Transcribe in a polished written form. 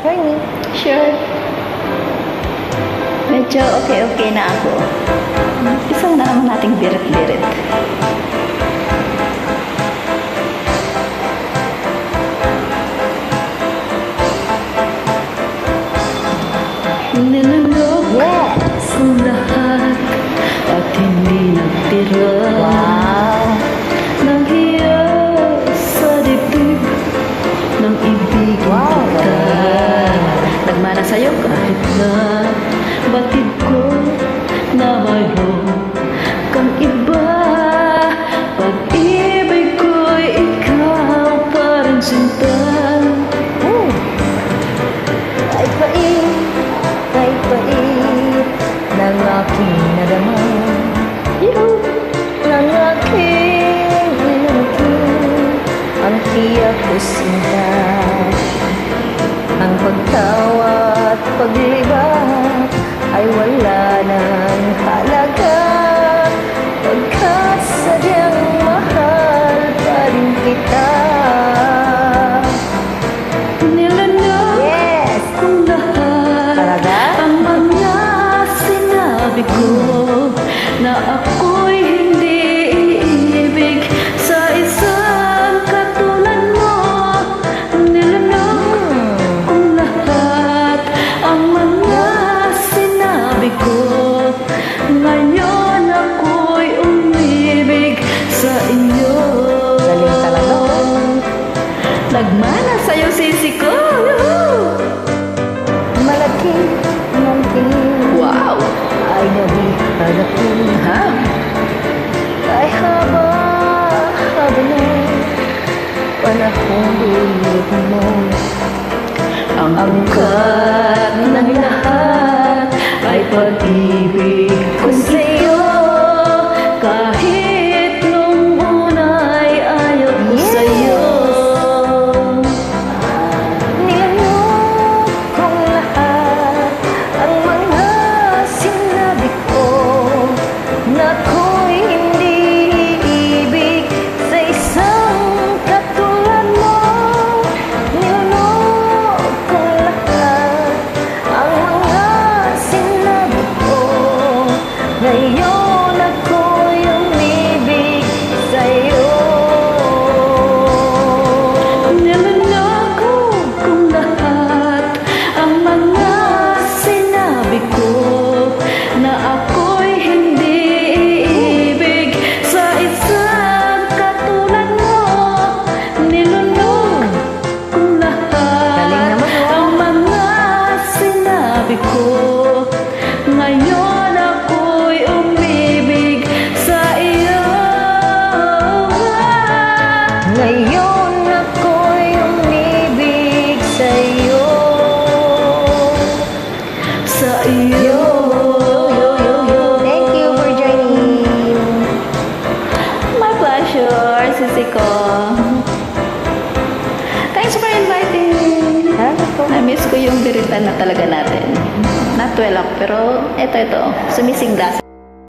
Join me. Sure. Medyo okay na ako. Isa na naman nating birit-birit. Nilanog ang lahat at hindi nagtira. Wow. Nang hiya sa dibdib ng ibig Wow, kita. Nagmana sa'yo kahit na batid ko na mayroon kang iba. Pag-ibig ko'y ikaw pa rin sinta. Ay pait ng aking nadama. Ng aking ang tiyak ko sinta. Ang pagtawa at paglibak ay wala ng halaga, pagkat sadyang mahal pa rin kita. Nilanog Yes! kong lahat Talaga? ang mga sinabi ko na ako'y hindi iibig sa isang katulad mo. Nilanog kong lahat ang mga sinabi ko. Ngayon ako'y umibig sa iyo. Galing talaga. Nagmana sa'yo sisi ko. Yuhu! Malaki ng tingin Wow! ay nabihad ako. Ha? Ay haba na panahon ulit mo. Ang angkat ng lahat ay pag-ibig ko sa'yo. Kahit nung una'y ayaw ko Yes! sa'yo. Nilanog kong lahat ang mga sinabi ko na ako'y hindi iibig sa isang katulad mo. Nilanog kong lahat ang mga sinabi ko. Ngayon ako'y umibig sa'yo. Nilanog kong lahat ang mga sinabi ko na ako'y hindi iibig sa isang katulad mo. Nilanog kong lahat Galing naman, oh. ang mga sinabi ko. Ngayon ako'y umibig sa iyo. Ngayon ako'y umibig sa'yo. Sa iyo. Thank you for joining. My pleasure, sisi ko. Thanks for inviting. Na-miss ko yung biritan na talaga natin. Not well ako, pero ito, sumisigla.